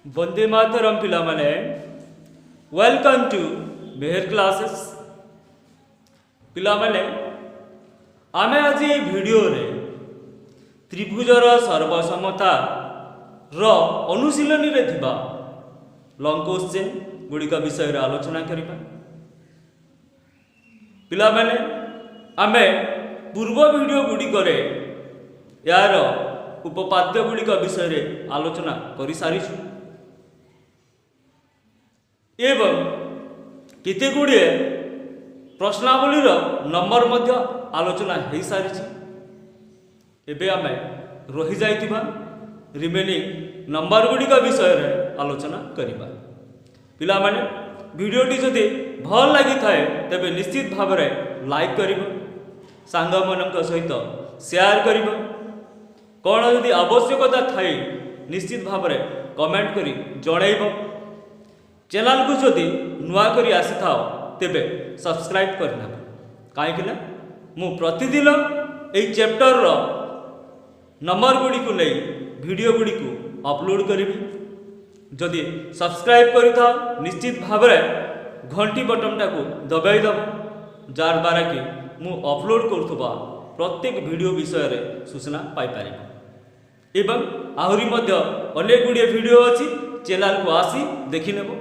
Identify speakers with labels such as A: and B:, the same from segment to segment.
A: वंदे मातरम पिला माने welcome to Mehar classes पिला माने आमे आज ये वीडियो रे त्रिभुजर सर्वसमता रो अनुशीलनी रे थिबा लॉन्ग क्वेश्चन गुड़िका विषय रे आलोचना करिबा पिला माने आमे पूर्व वीडियो गुड़िक रे यार उपपाद्य गुड़िक विषय रे आलोचना करि सारिछु एवं केते गुड़िए प्रश्नावलीर नंबर मध्य आलोचना हो सारी एबे आमे रही जाइतिबा रिमेनिंग नंबर गुड़िक विषय रे आलोचना करिबा पिला माने वीडियोटी जदि भल लगी थाए तेबे निश्चित भाव रे लाइक करिबो सांग मनक सहित शेयर करिबो कोन जदि आवश्यकता थाए निश्चित भाव रे कमेंट करी जणाइबो चैनल को जदि नुआ करी आसी थाओ तेबे सब्सक्राइब करना कहीं ना मु प्रतिदिन ए चैप्टर रो नंबर गुड़ी को नहीं वीडियो गुड़ी को अपलोड करी जदि सब्सक्राइब करी था निश्चित भाव में घंटी बटन टाको दबाई दब जार द्वारा कि मु अपलोड करुवा प्रत्येक वीडियो विषय रे सूचना पाई पारिबो एवं आहुरी मध्य अनेक गुड़िए वीडियो अच्छी चैनल को आसी देखि नेबो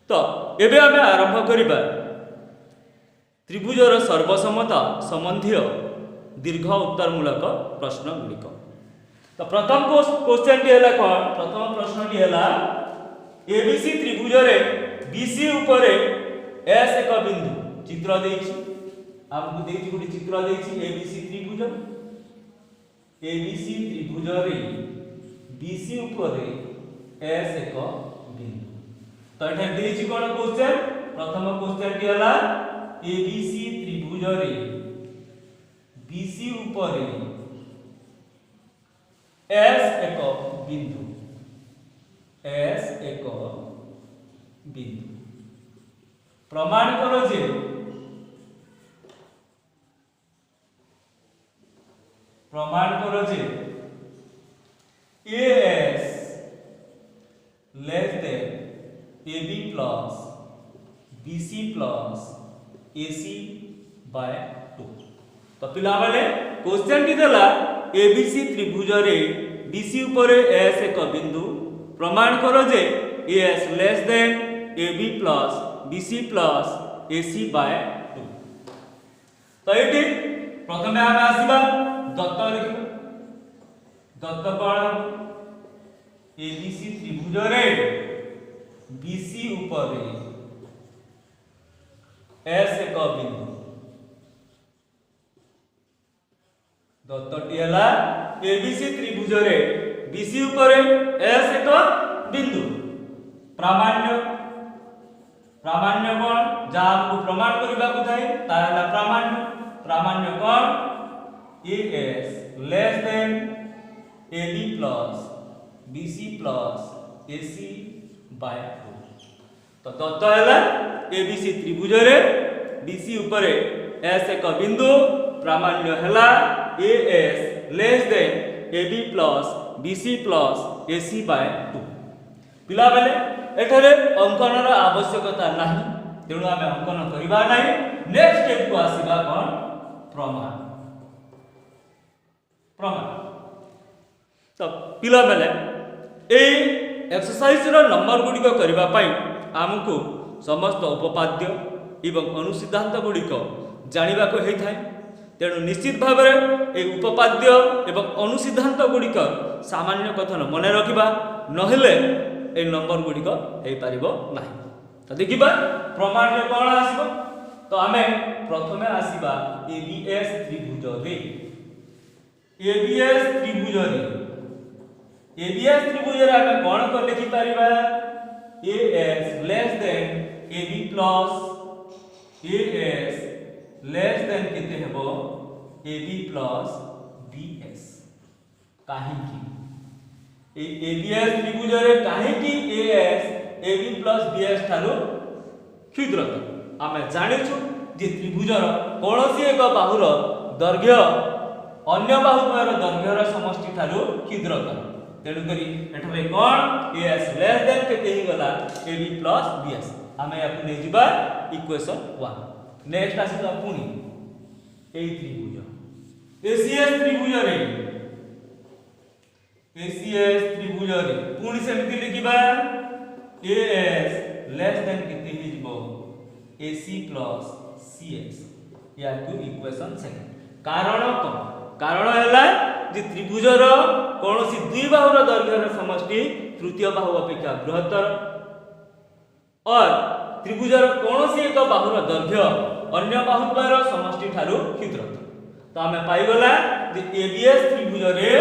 A: तो एबे आमे आरंभ करिबा त्रिभुजर सर्वसमता संबंधी दीर्घ उत्तरमूलक प्रश्न गुड़िक तो प्रथम क्वेश्चन टी हला कोन प्रथम प्रश्न टी हला एबीसी त्रिभुज रे बीसी ऊपर एस एक बिंदु चित्र देछि आपको देछि गुडी चित्र देछि एबीसी त्रिभुज रे बीसी ऊपर एस एक बिंदु तो एठे देछि कोन क्वेश्चन प्रथम क्वेश्चन टी हला एबीसी त्रिभुज रे बीसी ऊपर एस एक बिंदु प्रमाण करो जे AS less than AB plus BC plus AC by 2 तो पिला माने क्वेश्चन टी देला ABC त्रिभुज रे BC ऊपर S एक बिंदु प्रमाण करो जे AS less than AB plus BC plus AC by 2 तो एटी प्रथमे हम आसीबा दत्त लिखिबा दत्त कोण ABC त्रिभुज रे BC ऊपर S एक बिंदु दत्तटी हला ABC त्रिभुज रे BC ऊपर S एक बिंदु प्रामाण्य कोण जा हमको प्रमाण करबा को थाए ता हला प्रामाण्य कोण AS less than AB plus BC plus AC by 2 तो दत्त हैला एबीसी त्रिभुज रे बीसी ऊपर एस एक बिंदु प्रामाण्य हैला AS less than AB plus BC plus AC by 2 पिला बेले एठारे अंकन रा आवश्यकता नाही तेणु आमे अंकन करिबा नाही नेक्स्ट स्टेप को आसीबा कोन प्रमाण तो पिला बेले ए एक्सरसाइज रो नंबर गुड़िक करबा पई आमको समस्त उपपाद्य एवं अनुसिद्धांत गुड़िक जानिबा को हेइ थाए तेणु निश्चित भाव में ए उपपाद्य एवं अनुसिद्धांत गुड़िक सामान्य कथन मन रखिबा नहेले ए नंबर गुड़िक हेइ पारिबो नाही तो देखिबा प्रमाण रे कोन आसीबो तो आमे प्रथमे आसीबा एबीएस त्रिभुज रे एबीएस त्रिभुज रे आमे कोन को लिखि परिबा AS less than AB plus AS less than केते हेबो AB प्लस BS काहे की ए ABS त्रिभुज रे काहे की AS AB प्लस BS थारो क्षुद्रतम आमे जानिछु जे त्रिभुजर कोनोसी एक बाहुर दैर्घ्य अन्य बाहुद्वयर दैर्घ्यर समष्टि ठारू क्षुद्रतम तेणु करी एठारे कोन एएस लेस देन केते ही गला एबी प्लस बीएस आमे याकु नै जिबा इक्वेशन 1 नेक्स्ट आसी पुनी ए त्रिभुज एसीएस त्रिभुज रे पुनी सेमति लिखिबा एएस लेस देन केते ही जिवो एसी प्लस सीएस याकु इक्वेशन 2 कारण कोन कारण हैला जे त्रिभुजर कोनोसी दुई बाहुर दैर्घ्यर समष्टि तृतीय बाहु अपेक्षा बृहत्तर और त्रिभुजर कोनोसी एक बाहुर दैर्घ्य अन्य बाहुद्वयर समष्टि ठारू क्षुद्रतर तो आमे पाई गला जे एबीएस त्रिभुज रे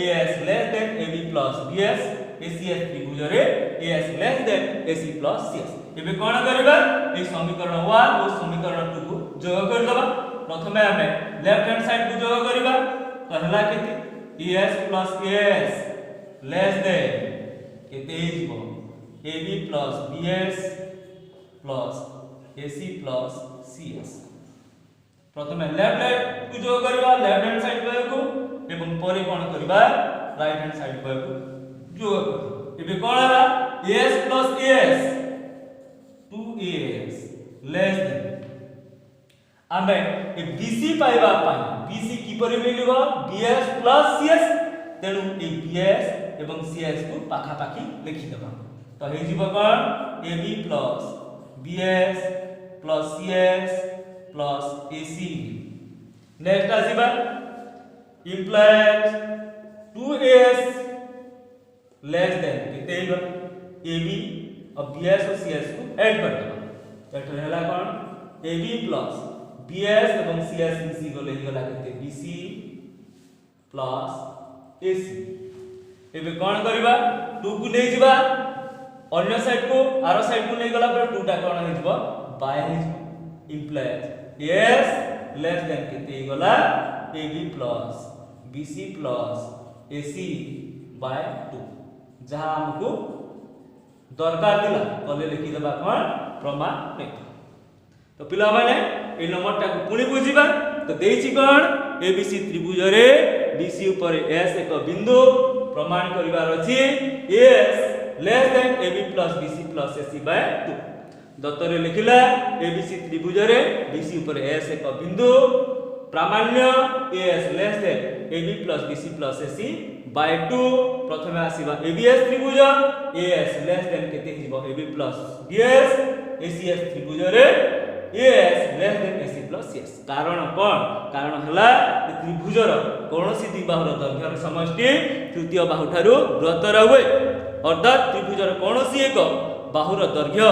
A: AS less than AB plus BS ACS त्रिभुज रे AS less than AC plus CS एबे कोन करबा ए समीकरण 1 और समीकरण 2 को जोग कर दबा प्रथमे आमे लेफ्ट हैंड साइड को जोग करबा तो हला केते AS plus AS less than केते हिजबो AB plus BS plus AC plus CS प्रथमे लेफ्ट साइड को जोग करबा लेफ्ट हैंड साइड को एवं परे कोन करबा राइट हैंड साइड को जोग करबा एबे कोन हला as plus as 2as less then आमे ए BC पाइबा पाई BC की परि मिलिबो BS प्लस CS तेनु ए BS एवं CS को पाखा पाखी लिखि देबा तो हे जीव कोन AB plus BS plus CS plus AC next आसीबा इम्प्लाइज 2as लेस देन केते हो AB और BS और CS को ऐड कर देबा एठरे हला कोन AB प्लस BS एवं CS मिसी गले गला केते BC प्लस AC एबे कोन करबा 2 को नै जिबा अन्य साइड को आरो साइड को नै गला पर 2 टा कोन हे जिबा बाय हे इम्प्लाइज S लेस देन केते गला AB plus BC plus AC by 2 जहां हमको दरकार दिला कले लिखि देबा कोन प्रमाण नै तो पिला माने ए नंबर टा को पुणी बुझिबा तो देइछि कोन एबीसी त्रिभुज रे बीसी ऊपर एस एक बिंदु प्रमाण करिवार अछि S less than AB plus BC plus AC by 2 दत्तरे लिखिला एबीसी त्रिभुज रे बीसी ऊपर एस एक बिंदु प्रामाण्य S less than AB plus BC plus AC by 2 प्रथमे आसीबा एबीएस त्रिभुज एस लेस देन केते हिजबो एबी प्लस बीएस एसीएस त्रिभुज रे S less than AC plus CS कारण कोन कारण हला त्रिभुजर कोनोसी दुई बाहुर दैर्घ्यर समष्टि तृतीय बाहु ठारू बृहत्तर हुए अर्थात त्रिभुजर कोनोसी एक बाहुर दैर्घ्य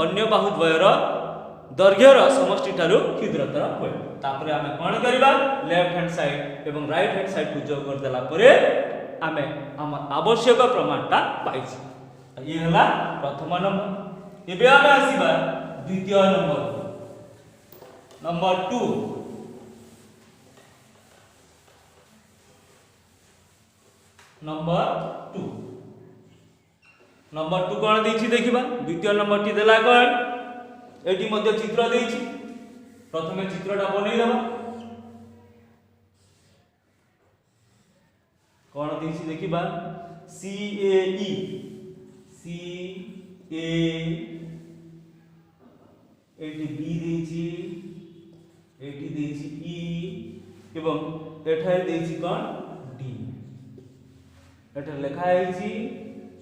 A: अन्य बाहुद्वयर दैर्घ्यर समष्टि ठारू क्षुद्रतर हुए तापरे आमे कोन करबा लेफ्ट हैंड साइड एवं राइट हैंड साइड को जोग कर देला परे आमे हमर आवश्यक प्रमाणटा पाइछि ये हला प्रथम नंबर एबे आमे आसीबा द्वितीय नंबर 2 नंबर 2 कोन दैछि देखिबा द्वितीय नंबर टी देला कोन एटी मध्ये चित्र दैछि प्रथमे चित्रटा बनै देबा कोन दैछि देखिबा CAE एटी B दैछि एटी दैछि E एवं एठारे दैछि कोन D एठा लिखा हैछि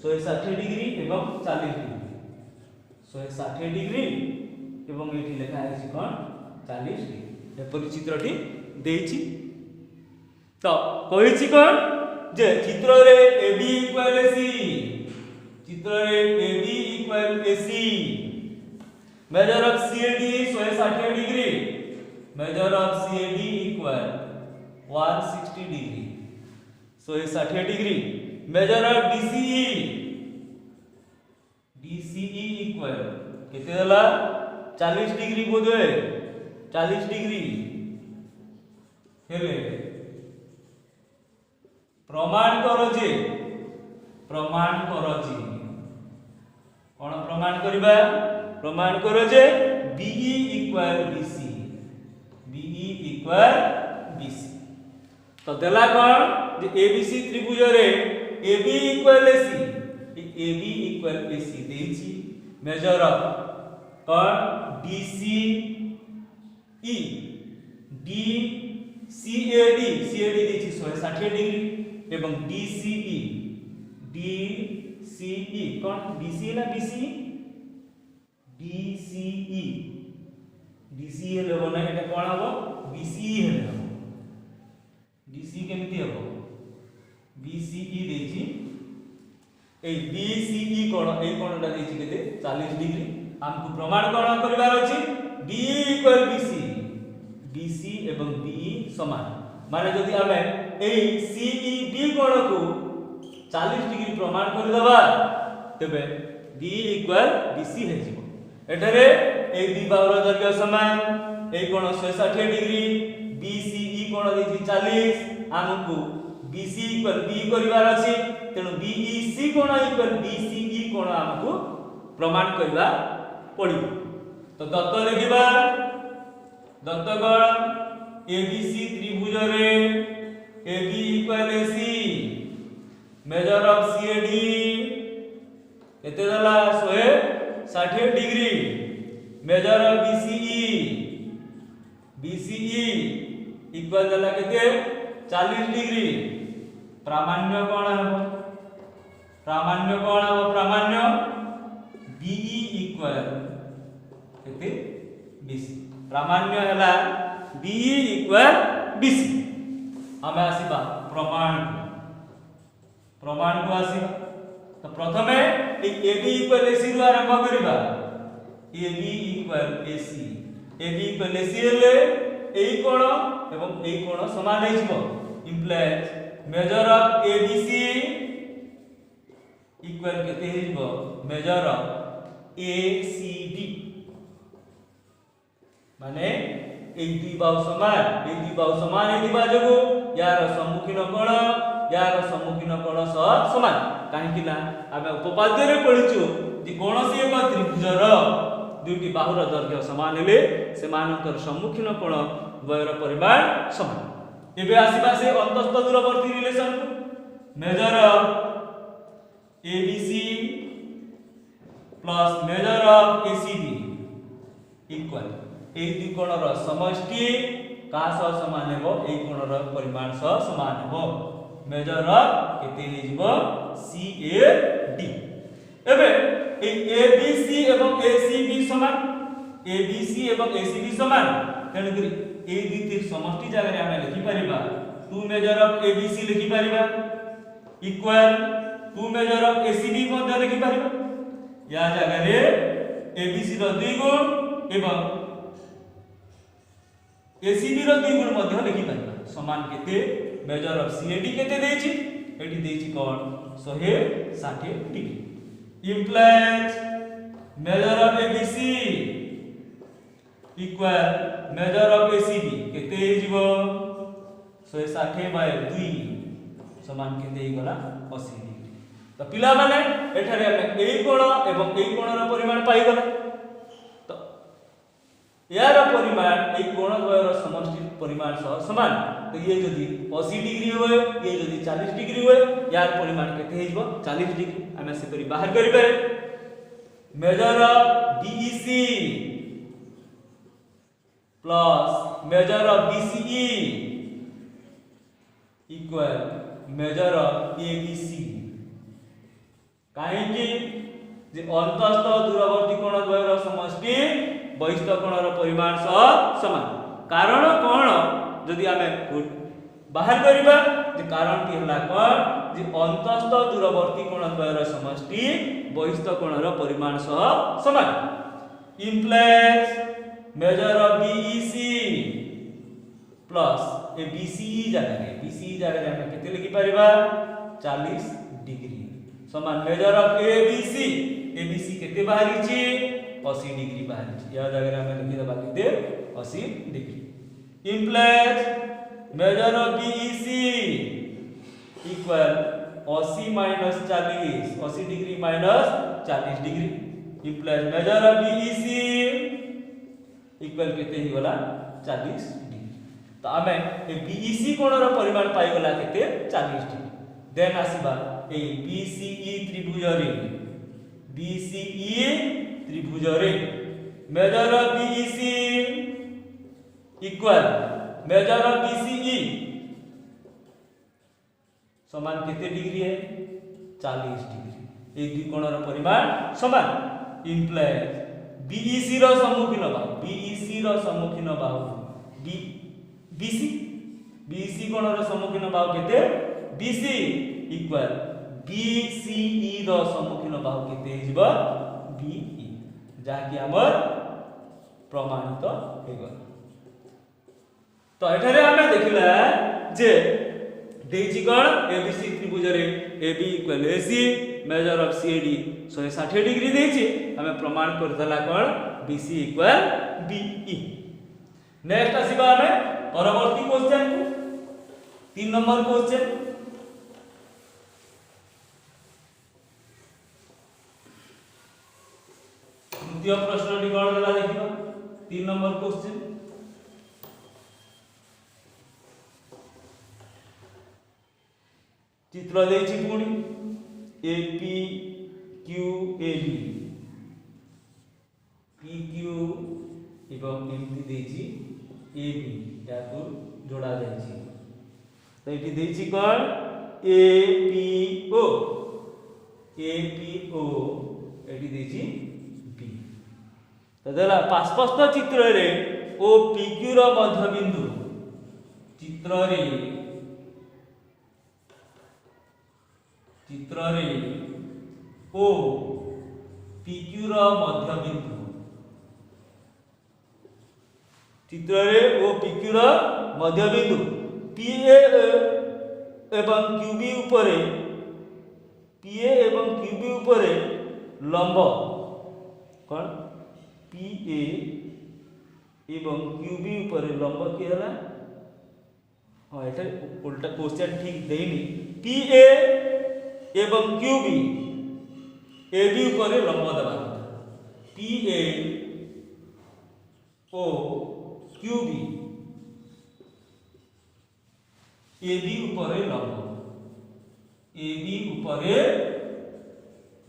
A: 160 डिग्री एवं 40 डिग्री 160 डिग्री एवं एठी लिखा हैछि कोन 40 डिग्री एपरि चित्रटी दैछि तो कहिछि कोन जे चित्र रे AB इक्वल AC चित्र रे AB equal AC measure of CAD 160 degree measure of CAD equal 160 degree 160 degree measure of DCE equal केते देला 40 डिग्री बोधे 40 डिग्री हेले प्रमाण करो जे कोन प्रमाण करिबा प्रमाण करो जे BE इक्वल BC तो देला कोन जे ABC त्रिभुज रे AB equal AC AB equal AC देछि मेजर ऑफ कौन DCE DCAD देछि 160 डिग्री एवं DCE कौन DCE ना DCE लेबो ना एटा कोन हबो BCE हेले हबो DCE केमिति हबो BCE देछि ए BCE कोन ए कोनटा देछि केते 40 डिग्री हमकु प्रमाण कोन करिवार अछि DE इक्वल BC एवं BE समान माने जदि हमें ए CED कोन को 40 डिग्री प्रमाण कर दबा तबे DE इक्वल BC हे जिवो एठारे ए दी बाहुर दैर्घ्य समान ए कोण 160 डिग्री BCE कोण देछि 40 हमकु BC इक्वल B करिवार अछि तेनु BEC कोण इक्वल BCE कोण हमकु प्रमाण करबा पड़िबो तो दत्त लिखिबा दत्तगण ABC त्रिभुज रे AB equal AC measure of CAD केते दला 160 degree measure of BCE equal दला केते 40 डिग्री प्रामाण्य कोण हबो प्रामाण्य BE इक्वल केते BC प्रामाण्य हला BE इक्वल BC हमें आसीबा प्रमाण को आसीबा तो प्रथमे AB इक्वल AC रु आरंभ करिबा AB इक्वल AC हेले एई कोण एवं एई कोण समान हे जिवो implies major of ABC equal केते हे जिवो मेजर ऑफ ACD माने एई दुई बाहु समान हे दिबा जगो यार सम्मुखीन कोण समान काहेकि ना आमे उपपाद्य रे पढिछु जे कोनोसी एक त्रिभुजर दुईटी बाहुर दैर्घ्य समान हेले सेमानकर सम्मुखीन कोण द्वयर परिमाण समान एबे आसीबा से अंतस्थ दूरवर्ती रिलेशन को measure of ABC plus measure of ACD equal ए दुई कोणर समष्टि का सह समान हेबो ए कोणर परिमाण सह समान हेबो मेजर ऑफ केते हे जिवो CAD एबे ए ABC एवं ACB समान तेनु करी ए दुई तीर समष्टि जगह रे हम लिखि परिबा 2 मेजर ऑफ ABC लिखि परिबा इक्वल 2 मेजर ऑफ ACB मध्ये लिखि परिबा या जगह रे ABC रो 2 गुण एवं ACB रो 2 गुण मध्ये लिखि परिबा समान केते मेजर ऑफ CAD केते देछि एटी देछि कोन 160 degree implies measure of ABC equal measure of ACB केते हिजिबो 160 बाय 2 समान केते ही गला 80 डिग्री तो पिला माने एठारे हम एई कोण एवं एई कोणर परिमाण पाई गला तो यार परिमाण एई कोण द्वयर समष्टि परिमाण सह समान तो ये जदी 80 डिग्री होय ये जदी 40 डिग्री होय यार परिमाण केते हिजिबो 40 डिग्री हमें से करी बाहर करी पारे measure of DEC plus measure of BCE equal measure of ABC काहे कि जे अंतस्थ दूरवर्ती कोण द्वयर समष्टि बहिस्थ कोणर परिमाण सह समान कारण कोण जदि हमें बाहर करिबा जे कारण की हला कोन जे अंतस्थ दूरवर्ती कोण द्वयर समष्टि बहिस्थ कोणर परिमाण सह समान implies measure of BEC plus A BCE जगह हम केते लिखि परिबा 40 डिग्री समान मेजर ऑफ ABC केते बाहरी छी 80 डिग्री बाहरी छी या जगह हम लिखि दबा केते 80 degree implies measure of BEC equal 80 minus 40 80 degree minus 40 degree implies measure of BEC equal केते ही गला 40 डिग्री तो हमें ए BEC कोणर परिमाण पाई गला केते 40 डिग्री देन आसीबा ए बीसीई त्रिभुज रे बीसीई त्रिभुज रे measure of BEC equal measure of BCE समान कितने डिग्री है 40 डिग्री। ये दुई कोणर परिमाण समान इंप्लाइज बीईसी रो सम्मुखीन बाहु बीईसी रो सम्मुखीन बाहु बीसी बीसी कोणर सम्मुखीन बाहु केते बीसी इक्वल बीसीई रो सम्मुखीन बाहु केते हिजबो बीई जहा कि हमर प्रमाणित हे गला। तो एठारे हमें देखिला जे देछि कोन एबीसी त्रिभुज रे AB equal AC measure of CAD 160 degree देछि हमें प्रमाण कर दला कोन बीसी इक्वल बीई। नेक्स्ट आसीबा हमें परवर्ती क्वेश्चन को 3 नंबर क्वेश्चन द्वितीय प्रश्न टी कोन दला देखिबा 3 नंबर क्वेश्चन चित्र देछि पुणी एपी क्यू एबी पीक्यू एवं एमपी देछि एबी याकू जोड़ा जायछि। तो एटी देछि कोन एपीओ एपीओ एटी देछि बी। तो देला पास्पष्ट चित्र रे ओ पीक्यू रो मध्य बिंदु चित्र रे ओ पीक्यू रो मध्य बिंदु चित्र रे ओ पीक्यू रो मध्य बिंदु पीए एवं क्यूबी उपरे पीए एवं क्यूबी उपरे लंब कोन पीए एवं क्यूबी उपरे लंब के हला हां एटा उल्टा क्वेश्चन ठीक देनी पीए एवं क्यूबी एबी ऊपर लंब देवा पीए ओ क्यूबी एबी ऊपर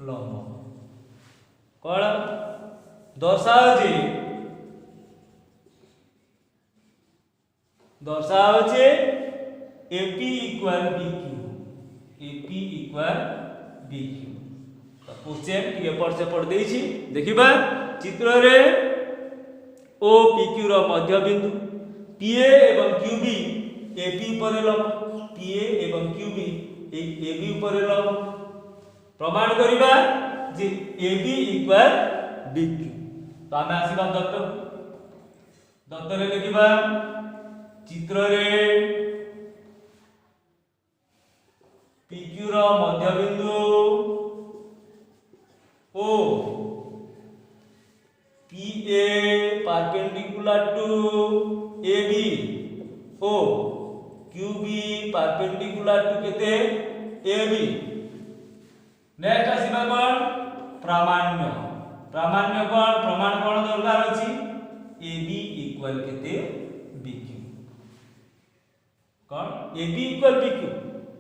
A: लंब कौन दर्शाओ जे AP equal BQ AP equal BQ. तो क्वेश्चन टी एपट सेपट देछि देखिबा चित्र रे ओ पीक्यू रो मध्य बिंदु पीए एवं क्यूबी एपी ऊपर लंब पीए एवं क्यूबी एबी ऊपर लंब प्रमाण करिबा जे एबी इक्वल बीक्यू। तो हमें आसीबा दत्त रे देखिबा चित्र रे पीक्यू रो मध्य बिंदु O PA perpendicular to AB ओ क्यूबी परपेंडिकुलर टू केते एबी। नेक्स्ट आसीबा कोन प्रामाण्य कोन प्रमाण कोन दरकार अछि एबी इक्वल केते बीक्यू कोन एबी इक्वल बीक्यू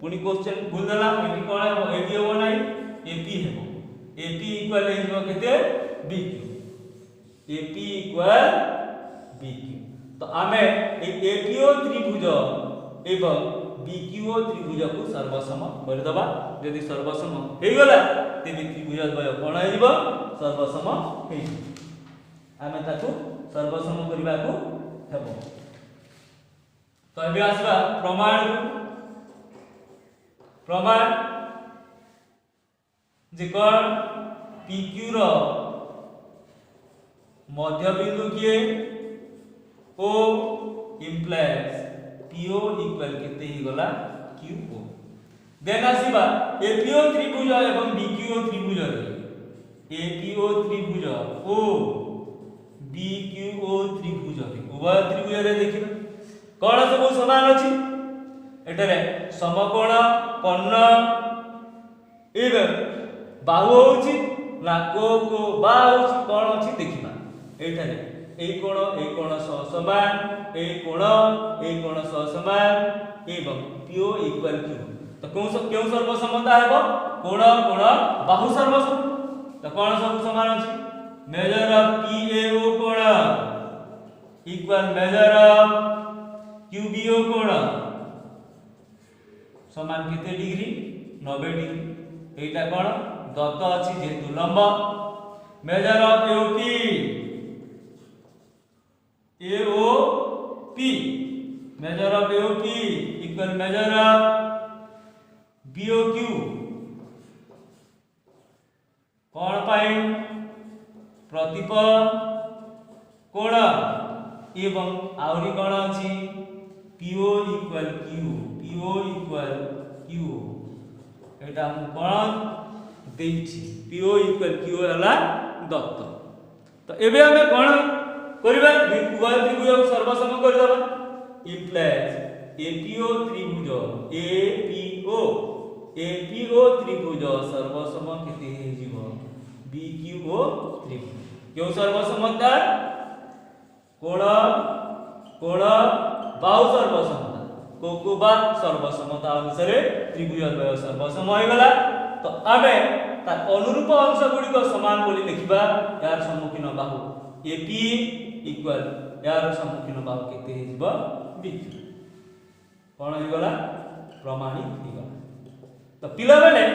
A: पुनी क्वेश्चन भूल देला एटी कोन है एबी हो नै एपी हेबो एपी इक्वल हेबो केते बीक्यू एपी इक्वल बीक्यू। तो आमे एपीओ त्रिभुज एवं बीक्यूओ त्रिभुज को सर्वसम कर दबा यदि सर्वसम हे गला तेबे त्रिभुज द्वय कोन हेबो सर्वसम हे आमे ताकू सर्वसम करबा को हेबो। तो एबे आसीबा प्रमाण जे कोन पीक्यू रो मध्य बिंदु किए ओ इंप्लाइज पीओ इक्वल केते ही गला क्यूओ। देन आसीबा एपीओ त्रिभुज एवं बीक्यूओ त्रिभुज एपीओ त्रिभुज ओ बीक्यूओ त्रिभुज उभय त्रिभुज रे देखिबा कोन सब समान अछि एटारे समकोण कर्ण एवं बाहु होछि नाको को बा होछि कोन अछि देखिबा एठारे ए कोण समान ए कोण समान एवं पीओ इक्वल क्यू तो क्यों सर्वसमता हेबो कोण कोण बाहु सर्वसम तो कोण सब समान अछि मेजर ऑफ PAO कोण इक्वल मेजर ऑफ QBO कोण समान केते डिग्री 90 डिग्री एटा कोण दत्त अछि जेतु लंब measure of AOP measure of AOP equal measure of BOQ कोण पाई प्रतिप कोण एवं आउरी कोण अछि PO इक्वल Q एटा हम कोण देछि PO इक्वल Q हला दत्त तो एबे हमें कोण करबा उभय त्रिभुज सर्वसम कर दबा इम्प्लाइज APO त्रिभुज APO त्रिभुज सर्वसम केते हे जीवो BQO त्रिभुज क्यों सर्वसमता कोण बाहु सर्वसमता कोकुबा सर्वसमता अनुसार त्रिभुज द्वय सर्वसम हो गला तो आमे तार अनुरूप अंश गुडी को समान बोली लिखिबा यार सम्मुखीन बाहु AP इक्वल यार सम्मुखीन बाहु केते हे जीवो BQ कोन हो गला प्रमाणित हो गला तो पिला माने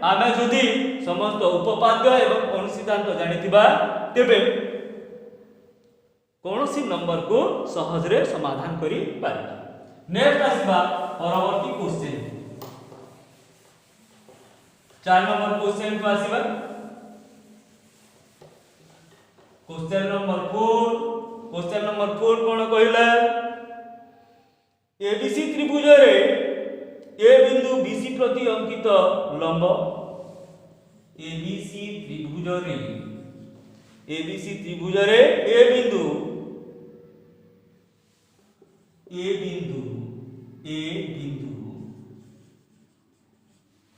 A: आमे जदि समस्त उपपाद्य एवं अनुसिद्धांत जानिथिबा तेबे कोनोसी नंबर को सहज रे समाधान करि पारिबा नेक्स्ट आसीबा परवर्ती क्वेश्चन 4 नंबर क्वेश्चन को आसीबा क्वेश्चन नंबर 4 कोन कहिला ABC त्रिभुज रे A बिंदु BC प्रति अंकित लंब ABC त्रिभुज रे A बिंदु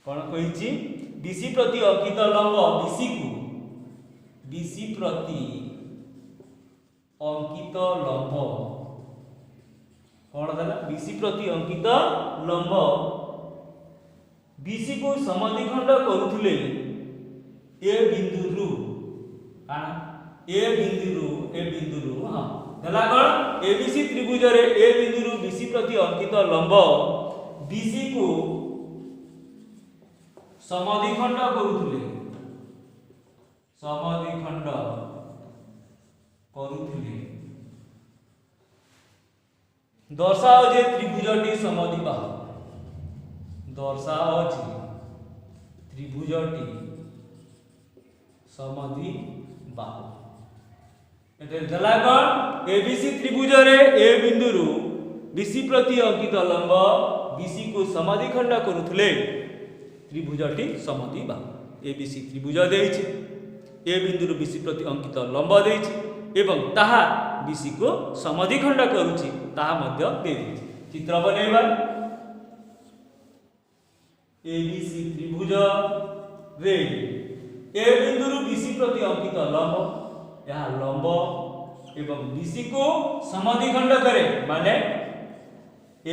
A: कोन कहिछि BC प्रति अंकित लंब BC प्रति अंकित लंब कोन दला BC प्रति अंकित लंब BC को समद्विखंड करूथिले A बिंदुरु काना A बिंदुरु हां दला कोन ABC त्रिभुज रे A बिंदुरु BC प्रति अंकित लंब BC को समद्विखंड करूथिले दर्शाओ जे त्रिभुजटी समद्विबाहु एते दला कोन ABC त्रिभुज रे A बिंदुरु BC प्रति अंकित लंब BC को समद्विखंड करूथिले त्रिभुजटी समद्विबाहु ABC त्रिभुज देछि A बिंदुरु BC प्रति अंकित लंब देछि एवं ताहा BC को समद्विखंड करूछि ताहा मध्य देछि चित्र बनेबा ABC त्रिभुज रे A बिंदुरु BC प्रति अंकित लंब यह लंब एवं BC को समद्विखंड करे माने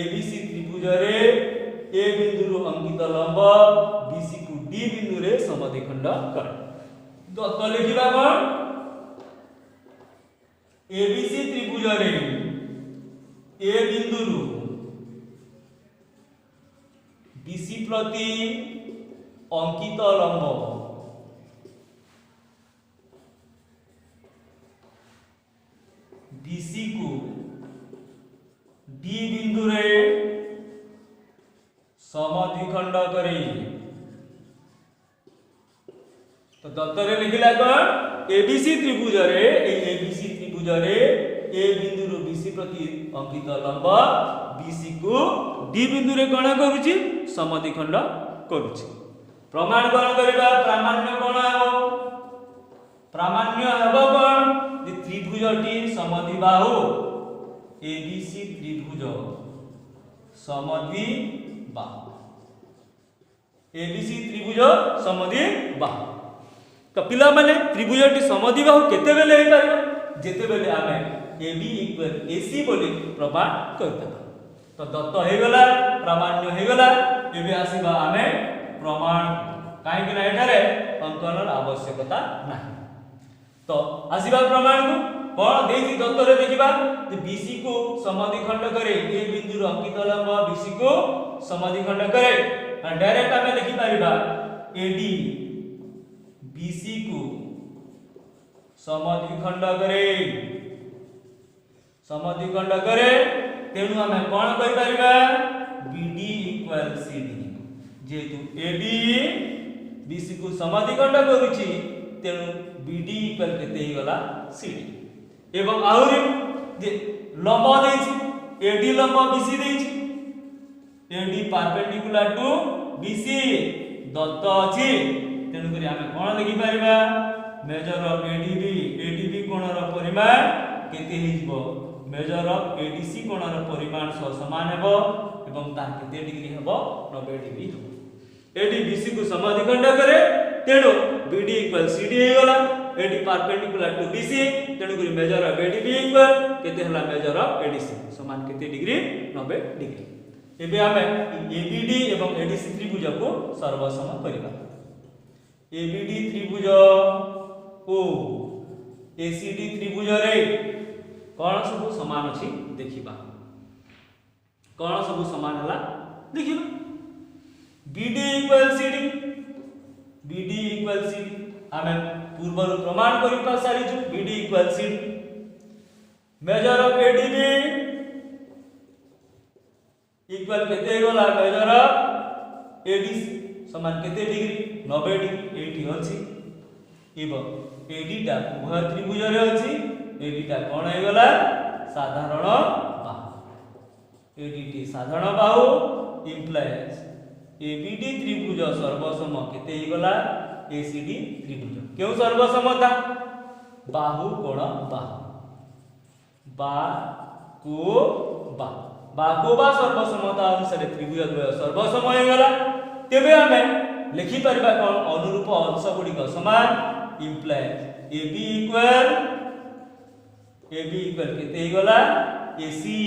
A: ABC त्रिभुज रे A बिंदुरु अंकित लंब BC को D बिंदु रे समद्विखंड करे दत्त लिखिबा कोन ABC त्रिभुज रे A बिंदुरु BC प्रति अंकित लंब BC को D बिंदु रे समद्विखंड करे तो दत्तरे लिखिला कोन ABC त्रिभुज रे ABC त्रिभुज रे A बिंदु BC प्रति अंकित लंब BC को D बिंदु रे कोन करूची समद्विखंड करूची प्रमाण कोन करबा प्रामाण्य कोन हेबो प्रामाण्य हेबो कोन जे त्रिभुजटी समद्विबाहु ABC त्रिभुज समद्विबाहु ABC त्रिभुज समद्विबाहु तो पिला माने त्रिभुजटी समद्विबाहु केते बेले हे पारे जेते बेले आमे AB इक्वल AC बोली प्रमाण करता तो दत्त हे गला प्रामाण्य हे गला एबे आसीबा आमे प्रमाण काहे कि ना एठारे अंकनर आवश्यकता नाही। तो आसीबा प्रमाण को कोन देछि दत्तरे देखिबा जे बीसी को समद्विखंड करे ए बिंदुर अंकित लंब बीसी को समद्विखंड करे डायरेक्ट आमे लिखि परिबा एडी बीसी को समद्विखंड करे तेणु आमे कोन कहि परिबा बीडी इक्वल सीडी जेतु एडी बीसी को समद्विखंड करूची तेणु बीडी इक्वल केते ही गला सीडी एवं आहुरी जे लंब देछि एडी लंब बीसी देछि एडी परपेंडिकुलर टू बीसी दत्त अछि तेणु करी आमे कोन लिखि परिबा मेजर ऑफ एडीबी कोणर परिमाण केते हि जिवो मेजर ऑफ एडीसी कोणर परिमाण सह समान हेबो एवं ता केते डिग्री हेबो 90 डिग्री हेबो। एडी बीसी को समद्विखंड करे तेणु बीडी इक्वल सीडी हे गला एडी परपेंडिकुलर टू बीसी तेणु करी मेजर ऑफ एडीबी इक्वल केते हला मेजर ऑफ एडीसी समान केते डिग्री 90 डिग्री। एबे आमे एबीडी एवं एडीसी त्रिभुज को सर्वसम करिबा। एबीडी त्रिभुज ओ एसीडी त्रिभुज रे कोन सब समान अछि देखिबा कोन सब समान हला देखिबा बीडी इक्वल सीडी आमे पूर्व प्रमाण करि पा सारी छु BD equal CD measure of ADB equal केते गला मेजर ऑफ एडीसी समान केते डिग्री 90 डिग्री एटी अछि एवं एडीटा उभय त्रिभुज रे अछि एडीटा कोन हे गला साधारण बाहु एडीटी साधारण बाहु इंप्लाइज एबीडी त्रिभुज सर्वसम केते हे गला एसीडी त्रिभुज क्यों सर्वसमता बाहु कोण बाहु बा सर्वसमता अनुसार त्रिभुज द्वय सर्वसम हे गला तेबे हमें लिखि परिबा कोन अनुरूप अंश गुडी को समान इंप्लाइज एबी इक्वल केते हे गला एसी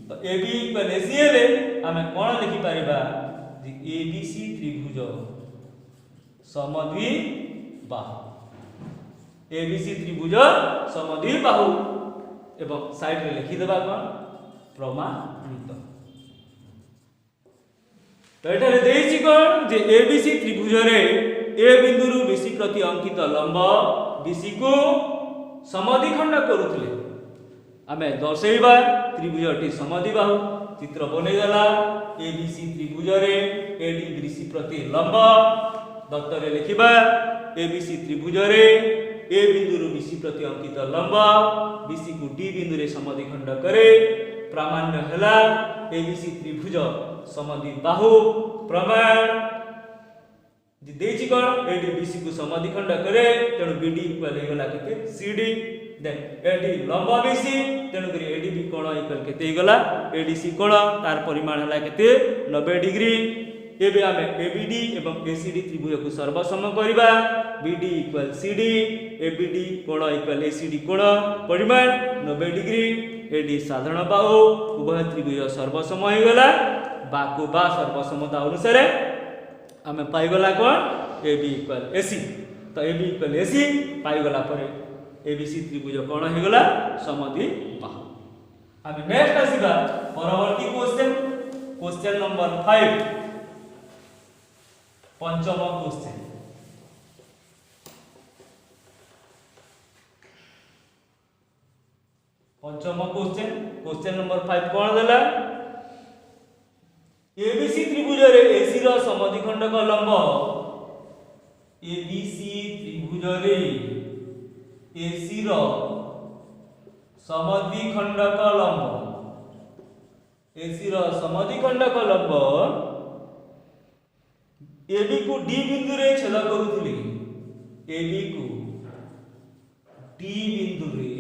A: तो एबी इक्वल एसी हेले हमें कोन लिखि परिबा जे एबीसी त्रिभुज समद्विबाहु एबीसी त्रिभुज समद्विबाहु एवं साइड रे लिखि देबा कोन प्रमाणित। तो एठारे देछि कोन जे एबीसी त्रिभुज रे ए बिंदुरु बीसी प्रति अंकित लंब बीसी को समद्विखंड करूथले आमे दर्शैबा त्रिभुजटी समद्विबाहु चित्र बनै गला एबीसी त्रिभुज रे एडी बीसी प्रति लंब दत्तरे लिखिबा एबीसी त्रिभुज रे ए बिंदुरु बीसी प्रति अंकित लंब बीसी को डी बिंदु रे समद्विखंड करे प्रामाण्य हला एबीसी त्रिभुज समद्विबाहु प्रमाण जे देछि कोन एडी बीसी को समद्विखंड करे तेणु बीडी इक्वल हे गला केते सीडी देन एडी लंब बीसी तेणु करी एडीबी कोण इक्वल केते हे गला एडीसी कोण तार परिमाण हला केते 90 डिग्री। एबे आमे एबीडी एवं एसीडी त्रिभुज को सर्वसम करिबा बीडी इक्वल सीडी एबीडी कोण इक्वल एसीडी कोण परिमाण 90 डिग्री एडी साधारण बाहु उभय त्रिभुज सर्वसम हे गला बाकु बा सर्वसमता अनुसार आमे पाई गला कोन एबी इक्वल एसी तो एबी इक्वल एसी पाई गला परे एबीसी त्रिभुज कोन हे गला समद्विबाहु। आमे नेक्स्ट आसीबा परवर्ती क्वेश्चन नंबर 5 पंचम क्वेश्चन क्वेश्चन नंबर 5 कोन देला एबीसी त्रिभुज रे एसी रो समद्विखंडक लंब एबीसी त्रिभुज रे एसी रो समद्विखंडक लंब एबी को डी बिंदु रे छेद करूथली एबी को डी बिंदु रे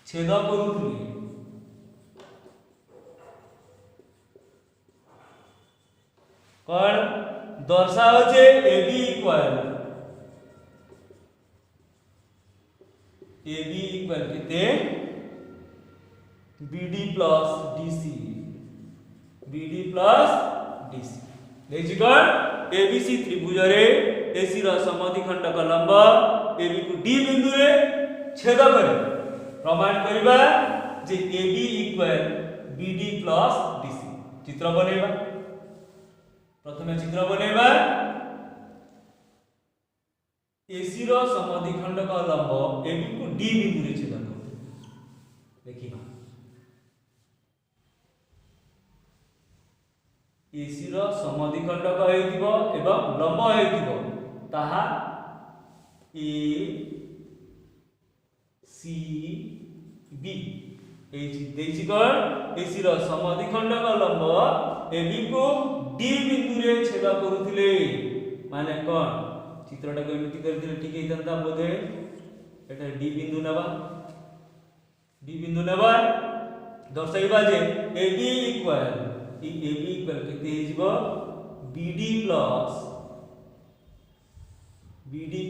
A: छेद करूथली कोन दर्शाओ जे एबी इक्वल केते बीडी प्लस डीसी DC देखि कोन ABC त्रिभुज रे AC रो समद्विखंडक लंब AB को D बिंदु रे छेद करे प्रमाण करबा जे AB equal BD plus DC चित्र बनेबा प्रथमे चित्र बनेबा AC रो समद्विखंडक लंब AB को D बिंदु रे छेद करे देखिबा AC रो समद्विखंडक हेतिबो एवं लंब हेतिबो ताहा A C B देछि कोन AC रो समद्विखंडक लंब AB को D बिंदु रे छेद करूथिले माने कोन चित्रटा को एमिति करथिले ठीक हेतंता बोधे एटा D बिंदु नेबा दर्शाइबा जे AB इक्वल केते हिजबो BD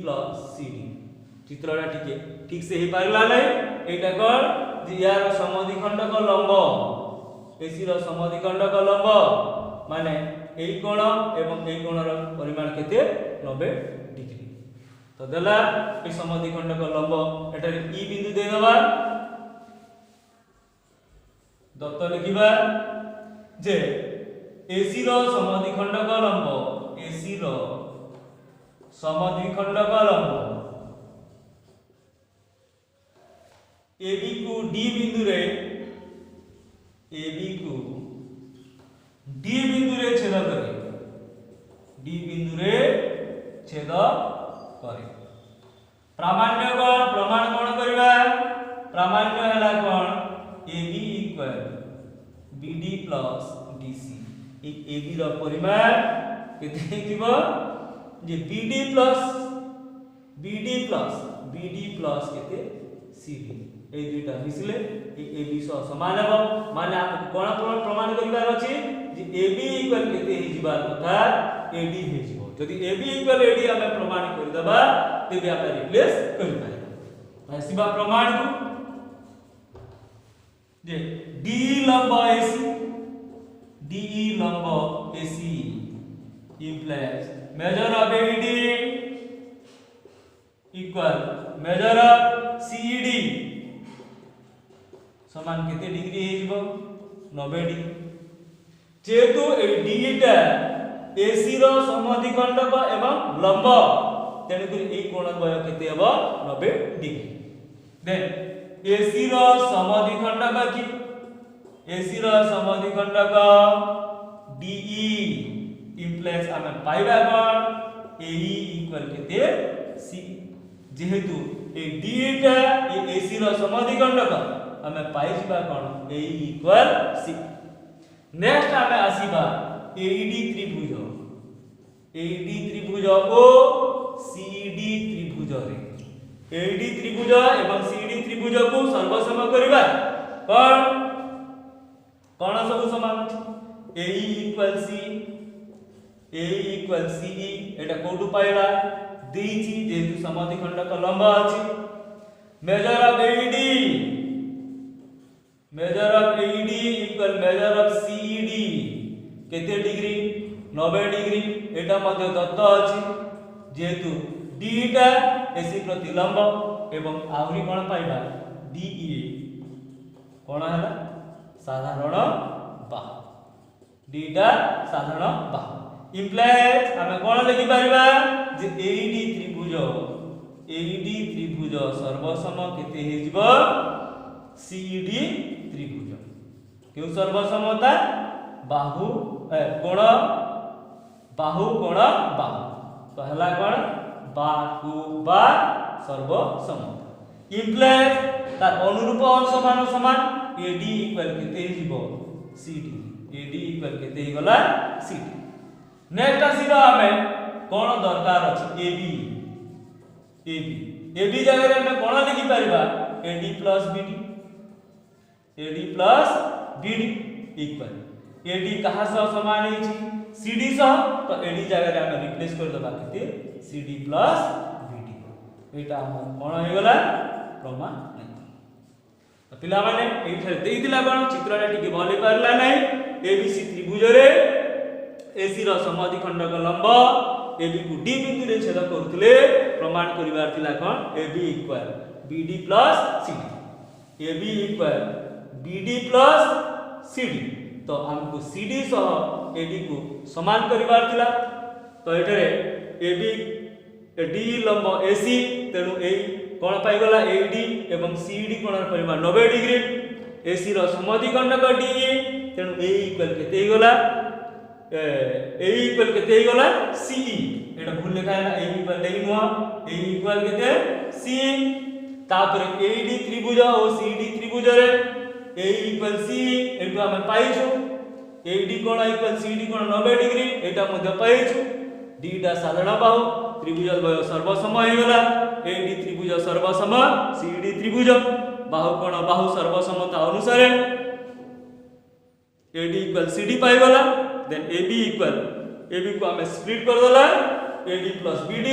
A: प्लस CD चित्रटा ठीक से ही पारला नै एटा कोन जे यार समद्विखंडक लंब AC रो समद्विखंडक लंब माने एई कोण एवं एई कोणर परिमाण केते 90 डिग्री तो देला ए समद्विखंडक लंब एटा E बिंदु दे दबा दत्त लिखिबा जे AC रो समद्विखंडक लंब AC रो समद्विखंडक लंब AB को D बिंदु रे AB को D बिंदु रे छेद करे D बिंदु रे छेद करे प्रमाण कोन करबा प्रामाण्य हला कोन AB equal BD plus DC ए AB रो परिमाण केते हिजबो जे BD प्लस केते CD ए दुटा मिसले ए AB सो समान हो माने आप कोन प्रमाण करिबार अछि जे AB इक्वल केते हिजबा तथा AD हिजबो जदि AB इक्वल AD हमें प्रमाण कर देबा तेबे आप रिप्लेस कर पाए सिबा प्रमाण को जे D लंब AC DE लंब AC implies measure of AD equal measure of CED समान केते डिग्री हेजबो 90 डिग्री जेतु ए D टा AC रो समद्विखंडक एवं लंब तेनु कि ए कोण द्वय केते हेबो 90 डिग्री देन AC रो समद्विखंडक कि AC रो समद्विखंडक DE implies हमें पाइबा कोन AE इक्वल केते C जेहेतु ए D टा ए AC रो समद्विखंडक हमें पाइ जिबा कोन AE इक्वल C नेक्स्ट हमें आसीबा AED त्रिभुज ओ CD त्रिभुज रे AED त्रिभुज एवं CD त्रिभुज को सर्वसम करबा कोन सब समान AE equal C AE equal CE एटा कोडु पाइला देछि जेतु समद्विखंडक लंब अछि measure of AED equal measure of CED केते डिग्री 90 डिग्री एटा मध्ये दत्त अछि जेतु D टा AC प्रति लंब एवं आउरी कोन पाइबा DE कोन हला साधारण बाहु D टा साधारण बाहु इम्प्लाइज हमें कोन लिखि परिबा जे AED त्रिभुज सर्वसम केते हेजबो CED त्रिभुज क्यों सर्वसमता बाहु कोण बाहु तो हला कोण बाहु बा सर्वसमता इम्प्लाइज तार अनुरूप समान समान AD इक्वल केते हेजबो CD AD इक्वल केते हे गला CD नेक्स्ट आसीबा हमें कोण दरकार अछि AB जगह रे हमें कोण लिखि परिबा AD plus BD equal AD कहा सह समान है CD सह तो AD जगह रे हमें रिप्लेस कर दबा केते CD प्लस BD एटा हम कोण हे गला प्रमाण नहीं तो पिला माने एठे देइदिला कोन चित्रटा टिके भले परला नहीं ABC त्रिभुज रे एसी रो समद्विखंडक लंब AB को D बिंदु रे छेद करूथिले प्रमाण करिवार थिला कोन AB equal BD plus CD AB equal BD plus CD तो हमको CD सह AD को समान करिवार थिला तो एठरे AB D लंब AC तेणु ए कोण पाई गला AD एवं CD कोणर परिमाण 90 डिग्री AC रो समद्विखंडक DE तेणु A इक्वल केते ही गला A इक्वल केते ही गला CE एटा भूल लिखा है ना A इक्वल नहीं हुआ A इक्वल केते CE तापर AD त्रिभुज और CD त्रिभुज रे A इक्वल CE एटु हम पाइछु AD कोण इक्वल CD कोण 90 डिग्री एटा मध्ये पाइछु D टा साधारण बाहु त्रिभुज द्वय सर्वसम हो गला AD त्रिभुज सर्वसम CD त्रिभुज बाहु कोण बाहु सर्वसमता अनुसार AD इक्वल CD पाई गला देन AB इक्वल AB को हमें स्प्लिट कर देला AD प्लस BD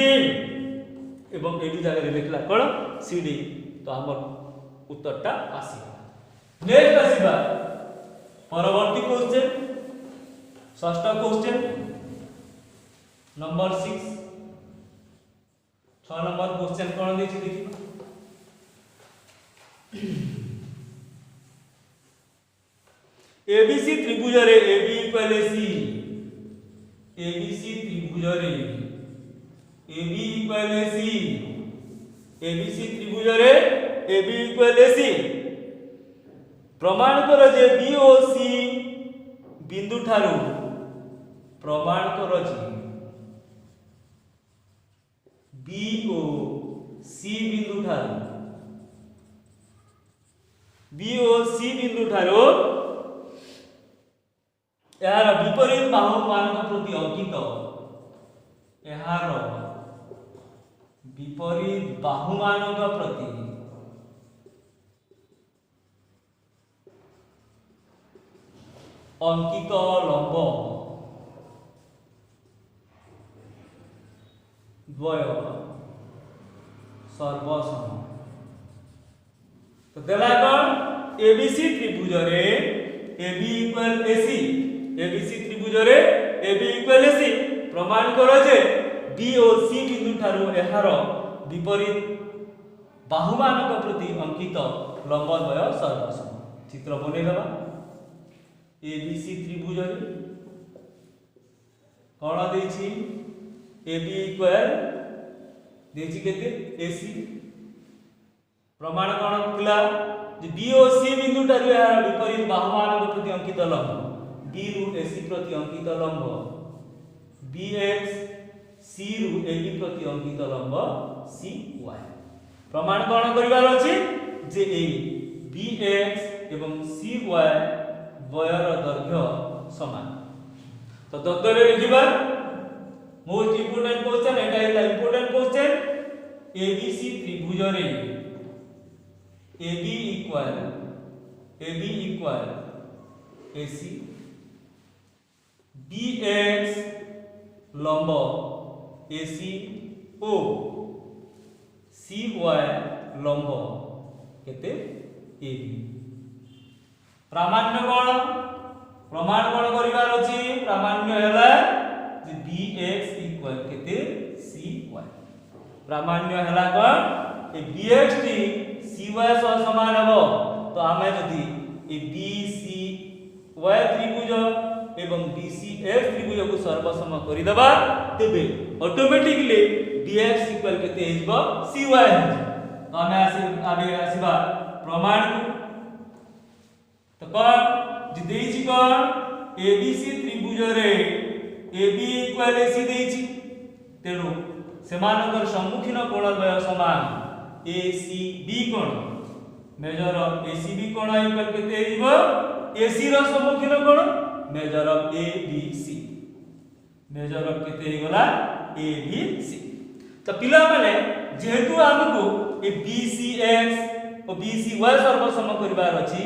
A: एवं AD जगह लिखला कोण CD तो हमर उत्तरटा आसी नेक्स्ट आसीबा परवर्ती क्वेश्चन षष्ठ क्वेश्चन नंबर 6 6 नंबर क्वेश्चन कोन देछि देखि ABC त्रिभुज रे AB इक्वल AC ABC त्रिभुज रे AB इक्वल AC ABC त्रिभुज रे AB इक्वल AC प्रमाण करो जे B ओ C बिंदु ठारू प्रमाण करो जे B ओ C बिंदु ठारू B ओ C बिंदु ठारू यार विपरीत बाहु मान प्रति अंकित यार विपरीत बाहु मान प्रति अंकित लंब द्वय सर्वसम तो देला कोन ABC त्रिभुज रे AB इक्वल AC ABC त्रिभुज रे AB इक्वल AC प्रमाण करो जे B और C बिंदु ठारू एहार विपरीत बाहुमानक प्रति अंकित लंब द्वय सर्वसम चित्र बनै देबा ABC त्रिभुज रे कोन देछि AB इक्वल देछि केते AC प्रमाण कोन थिला जे B और C बिंदु ठारू एहार विपरीत बाहुमानक प्रति अंकित लंब B रु AC प्रति अंकित लंब BX C रु AB प्रति अंकित लंब CY प्रमाण कोन करिवार अछि जे ए BX एवं CY द्वयर दैर्घ्य समान तो Dattare लिखिबा most important question Etah is the important question ABC त्रिभुज रे AB इक्वल AC BX लंब AC O CY लंब केते AB प्रामाण्य कोण प्रमाण कोण करिवार अछि प्रामाण्य हैला जे BX इक्वल केते CY प्रामाण्य हैला कोण ए BX टी CY सह समान हबो तो आमे जदी ए BCY त्रिभुज एवं BCX त्रिभुज को सर्वसम करि दबा तेबे ऑटोमेटिकली DX इक्वल केते हिजबो CY तो आमे आसीबा प्रमाण को तो कोन जे देछि कोन ABC त्रिभुज रे AB इक्वल AC देछि तेनु सेमानकर सम्मुखीन कोण द्वय समान ACB कोण मेजर ऑफ ACB कोण इक्वल केते हिजबो AC रो सम्मुखीन कोण measure of ABC major of केते ही गला ABC तो पिला माने जेहेतु हमको ए BCX और BCY सर्वसम करिवार अछि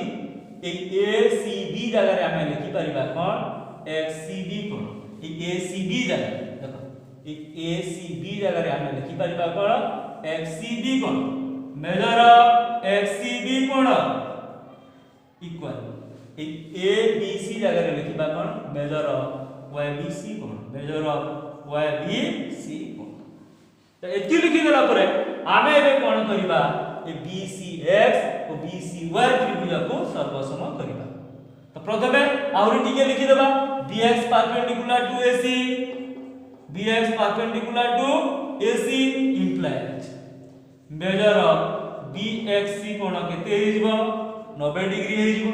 A: ए ACB जगह रे हम लिखि परिबा कोन XCB कोन ए ACB जगह देखो ए ACB जगह रे हम लिखि परिबा कोन XCB cone measure of XCB cone equal A ABC जगह रे लिखिबा कोन मेजर ऑफ YBC कोण मेजर ऑफ YBC कोण तो एति लिखि देला परे आमे एबे कोण करिबा ए BCX और BCY त्रिभुज को सर्वसम करिबा तो प्रथमे आउरी टिके लिखि देबा BX perpendicular to AC BX perpendicular to AC implies measure of BXC कोण केते हे जिवो 90 डिग्री हे जिवो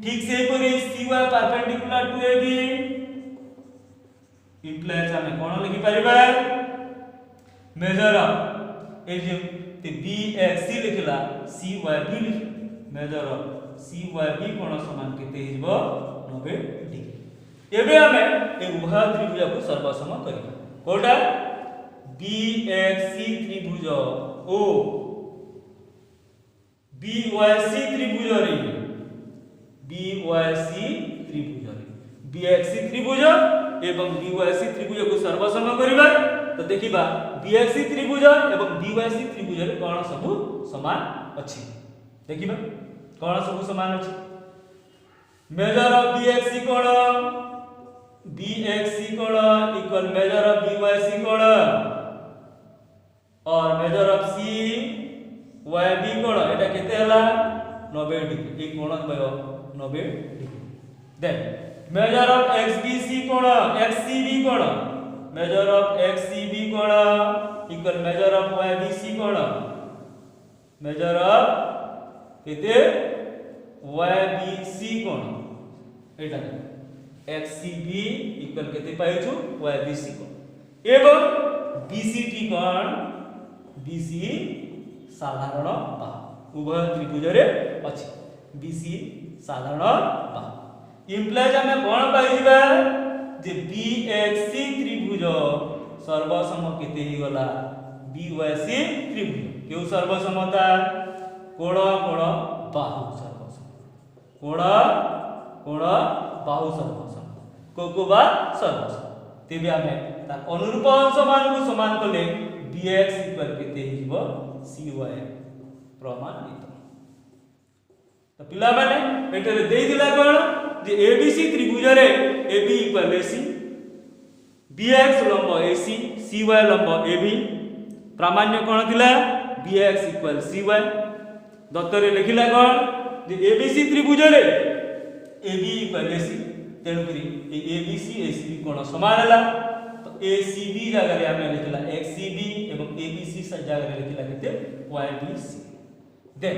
A: ठीक से परी CY perpendicular to AB implies हमें कोण लिखि परिबा मेजर ऑफ ए जे BXC लिखला CYB लिख मेजर ऑफ CYB कोण समान केते हे जिवो 90 डिग्री एबे हमें ए उभय त्रिभुज को सर्वसम करिबा कोटा BXC त्रिभुज ओ BYC त्रिभुज रे BYC त्रिभुज रे BXC त्रिभुज एवं BYC त्रिभुज को सर्वसम करिबा तो देखिबा BXC त्रिभुज एवं BYC त्रिभुज रे कोन सब समान अछि देखिबा कोन सब समान अछि major of BXC cone BXC कोण इक्वल मेजर ऑफ BYC कोण और मेजर ऑफ CYB कोण एटा केते हला 90 डिग्री ए कोण भयो 90 degree then measure of XBC कोण XCB कोण मेजर ऑफ XCB कोण इक्वल मेजर ऑफ YBC कोण मेजर ऑफ केते YBC कोण एटा XCB इक्वल केते पाइछु YBC कोण एवं BCT कोण BC साधारण बाहु उभय त्रिभुज रे अछि BC साधारण बाहु इम्प्लाइज हमें कोण पाइबा जे BXC त्रिभुज सर्वसम केते ही गला BYC त्रिभुज केउ सर्वसमता कोण कोण बाहु सर्वसम कोण कोण बाहु सर्वसम कोकुबा सर्वसम तेबे हमें तार अनुरूप अंश मान को समान करले BX इक्वल केते ही जीव CY प्रमाणित तो पिला माने एटरे देई दिला कोन जे ABC त्रिभुज रे AB इक्वल AC BX लंब AC CY लंब AB प्रामाण्य कोन दिला BX इक्वल CY दत्तरे लिखिला कोन जे ABC त्रिभुज रे AB इक्वल AC तेणु करी ए ABC ACB कोन समान हला तो ACB जगह रे हमें लिखला XCB एवं ABC जगह रे लिखला केते YBC देन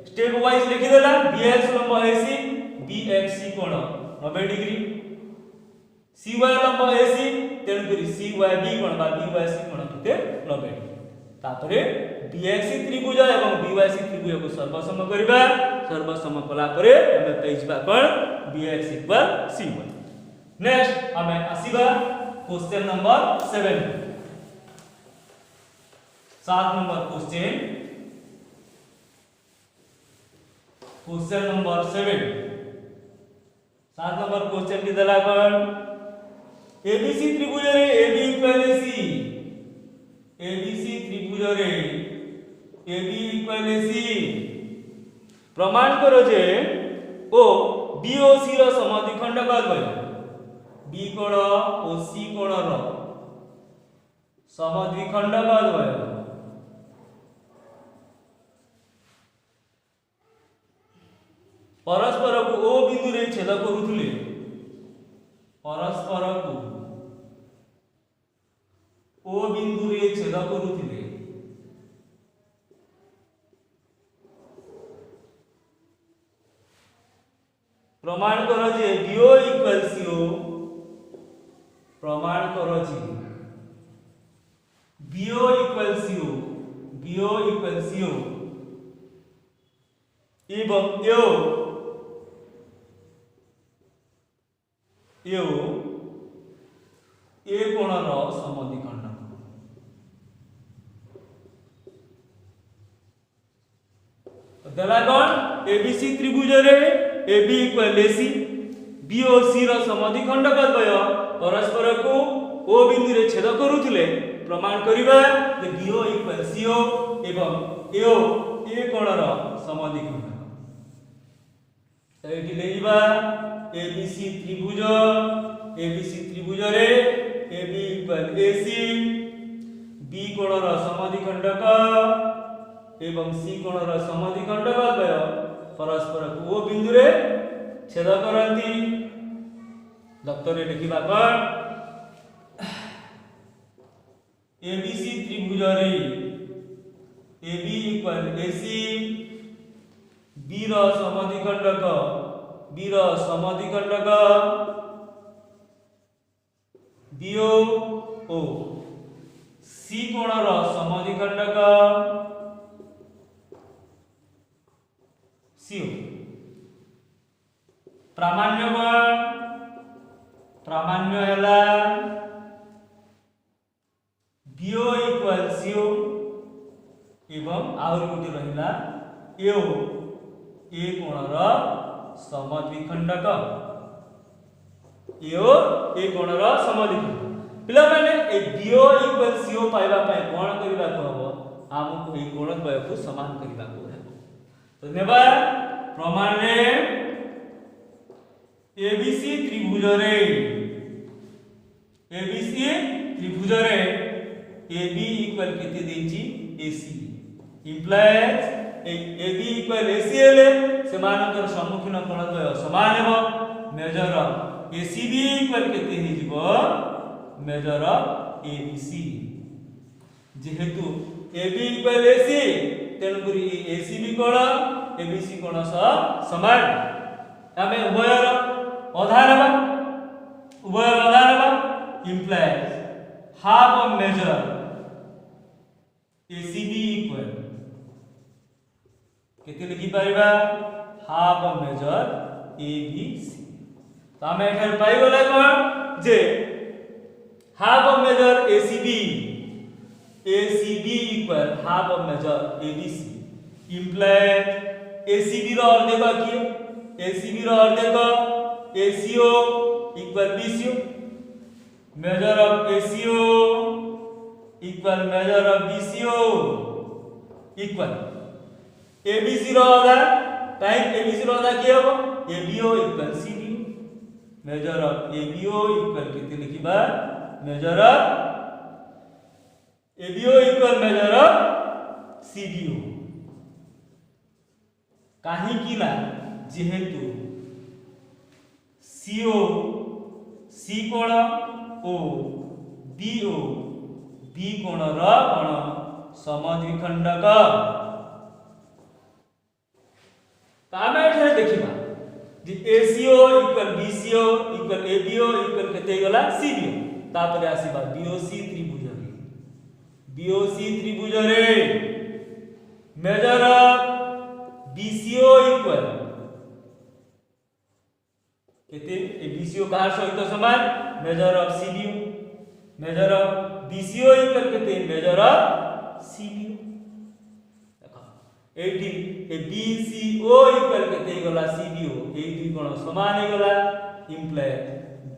A: स्टेप वाइज लिखि देला BX लंब AC BXC कोण 90 डिग्री CY लंब AC तेणु करी CYB कोण बा BYC कोण केते 90 डिग्री तापरे BXC त्रिभुज एवं BYC त्रिभुज को सर्वसम करिबा सर्वसम कला परे हमें पाइबा कोण BX इक्वल CY नेक्स्ट हमें आसीबा question number 7 number question number 7 number question की दला कोण ABC त्रिभुज रे AB इक्वल AC ABC त्रिभुज रे AB इक्वल AC प्रमाण करो जे ओ BOC रो समद्विखंड करबो B कोण और C कोण रो समद्विखंड करबो परस्पर को O बिंदु रे छेद करूथले परस्पर को O बिंदु रे छेद करूथले प्रमाण करो जे BO इक्वल CO प्रमाण करो जे BO इक्वल CO एवं यो ए कोण रो समद्विखंड दला कोण ABC त्रिभुज रे AB इक्वल AC BOC रो समद्विखंड करबय परस्पर को O बिंदु रे छेद करूथिले प्रमाण करिबा जे BO इक्वल CO एवं यो ए कोण रो समद्विखंड तो एठी लेइबा ABC त्रिभुज एबीसी त्रिभुज रे AB इक्वल AC बी कोणर समद्विखंडक एवं सी कोणर समद्विखंडक द्वय परस्पर ओ बिंदु रे छेद करंती। दफ्तर लिखिबा कोन एबीसी त्रिभुज रे AB इक्वल AC बी रो समद्विखंडक BO सी कोणर समद्विखंडक CO प्रामाण्य हैला BO इक्वल CO एवं आउर गोटे रहिला AO ए कोणर समद्विखंडक AO ए कोणर समद्विखंडक। पिला माने ए BO इक्वल CO पाइबा पय कोण करिबा को हबो हमकु ए कोण द्वय को समान करिबा को हबो। धन्यवाद। प्रमाण रे एबीसी त्रिभुज रे AB इक्वल केते देची AC implies AB equal AC हेले समानकर सम्मुखीन कोण द्वय समान हेबो। मेजर ACB इक्वल केते हे जिवो मेजर ABC जेहेतु AB इक्वल AC तेनु करी ACB कोण ABC कोण समान आमे उभयर आधार implies half of measure ACB equal केते लिखि परिबा हाफ ऑफ मेजर ABC। तो आमे एठार पाइ गला कोन जे half of measure ACB equal half of measure ABC implies ACB रो अर्धेक किए ACB रो अर्धेक ACO equal BCO measure of ACO equal measure of BCO equal ABC रो आधा टाइम ABC रो आधा किए हो ABO equal CBO measure of ABO equal केते लिखिबा measure of ABO equal measure of CBO काहे किला जेहेतु CO C कोण O BO B कोण र कोण समद्विखंडक। तामे एठे देखिबा जे ACO equal BCO equal ABO equal केते गला CBO तापर आसीबा BOC त्रिभुज रे मेजर ऑफ BCO इक्वल केते ए BCO कार सहित समान major of CBO measure of BCO equal केते मेजर ऑफ CBO देखो 18 ए BCO इक्वल केते गला CBO ए दुई कोण समान हे गला इंप्लाय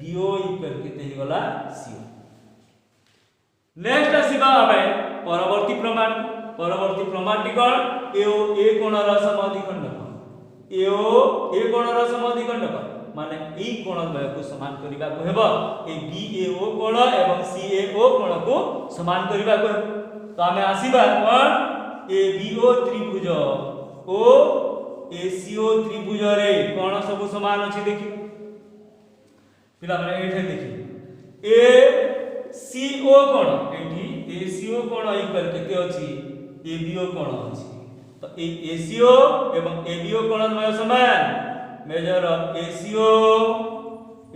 A: BO इक्वल केते हे गला CO। नेक्स्ट आसीबा हमें परवर्ती प्रमाण टी कोन AO ए कोणर समद्विखंडक AO ए कोणर समद्विखंडक माने ई कोण द्वय को समान करिबा को हेबो ए BAO कोण एवं CAO कोण को समान करिबा को। तो हमें आसीबा कोन ABO त्रिभुज ओ ACO त्रिभुज रे कोण सब समान अछि देखि पिला माने एठे देखि ACO कोण एठी ACO कोण इक्वल केते अछि ABO कोण अछि। तो ए ACO एवं ABO कोण द्वय समान मेजर ऑफ ACO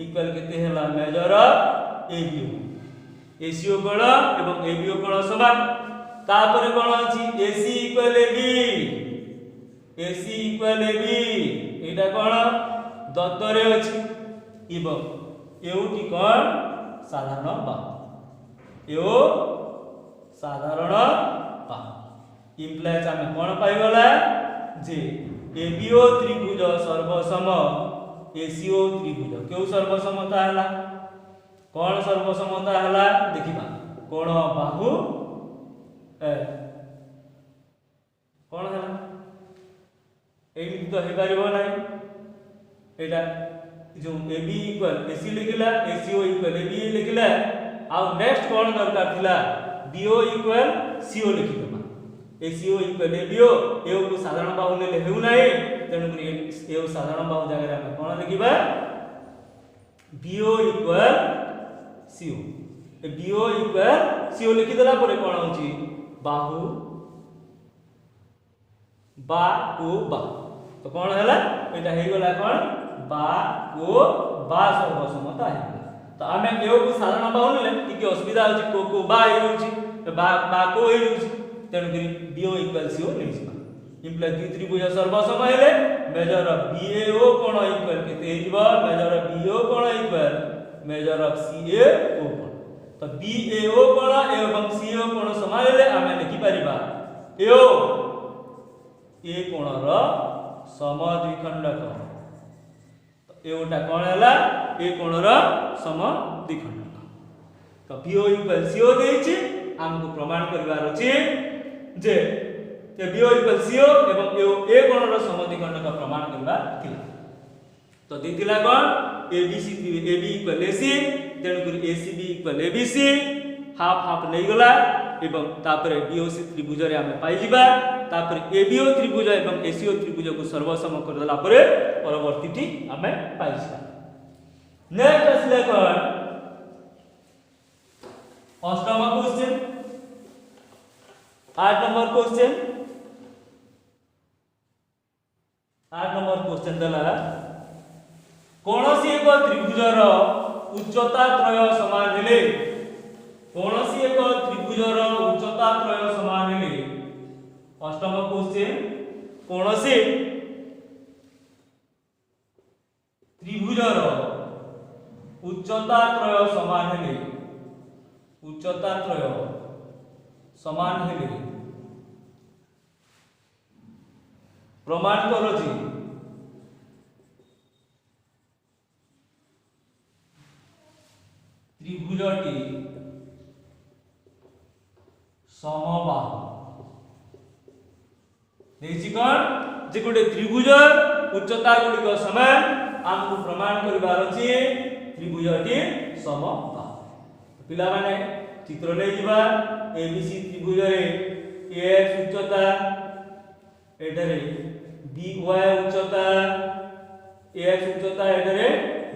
A: इक्वल केते हला मेजर ऑफ ABO ACO कोण एवं ABO कोण समान। तापर कोण अछि AC इक्वल AB एटा कोण दत्तरे अछि एवं एउटी कोण साधारण बाहु एओ साधारण बाहु इंप्लाइज आमे कोण पाइ गला जे ABO त्रिभुज सर्वसम ACO त्रिभुज केउ सर्वसमता हला कोण सर्वसमता हला देखिबा कोण बाहु कोण हला एई तो हे परिबो नै एटा जो AB equal AC लिखिला ACO equal AB लिखिला आ नेक्स्ट कोन दरकार थिला BO इक्वल CO लिखि दमा ACO इक्वल ABO एओ को साधारण बाहु ले हेउ नाही तेनु करी एओ साधारण बाहु जगह रे हम कोन लिखिबा BO इक्वल CO ए BO इक्वल CO लिखि देला परे कोन होची बाहु बा को बा तो कोन हैला एटा हे गेला कोन बा को बा सर्वसमता है तो आमे एओ को साधारण बाहु ले टिके असुविधा होची को बा हे होची तो बा को हे होची तेनु करी BO इक्वल CO ले जिबा इम्प्लाई द्वि त्रिभुज सर्वसम हेले मेजर ऑफ BAO कोण इक्वल केते हेजिबा मेजर ऑफ BO कोण इक्वल मेजर ऑफ CAO कोण तो BAO कोण एवं CO कोण समान हेले आमे लिखि परिबा एओ ए कोणर समद्विखंडक तो एटा कोण हैला ए कोणर समद्विखंडक तो BO इक्वल CO देछि हमको प्रमाण करिवार अछि जे ए BO इक्वल CO एवं ए कोणर समद्विखंडक प्रमाण करबा थिला तो दिथिला कोन ABC AB इक्वल AC तेनु करी ACB equal ABC half half नै गला एवं तापरे BOC त्रिभुज रे हम पाई जिबा तापरे ABO त्रिभुज एवं ACO त्रिभुज को सर्वसम कर देला परे परवर्तीटी हमें पाई जिबा नेक्स्ट असले कोन अष्टम question 8 number question 8 number question दला कोनोसी एक त्रिभुजर उच्चता त्रय समान हेले कोनोसी एक त्रिभुजर उच्चता त्रय समान हेले अष्टम क्वेश्चन कोनोसी त्रिभुजर उच्चता त्रय समान हेले उच्चता त्रय समान हेले प्रमाण करो जी त्रिभुजटी समबाहु देखि कोन जे गोटे त्रिभुज उच्चता गुडी को समान हमको प्रमाण करिवार अछि त्रिभुजटी समबाहु पिला माने चित्र ले जिबा ABC त्रिभुज रे AX उच्चता एडरे BY उच्चता AX उच्चता एडरे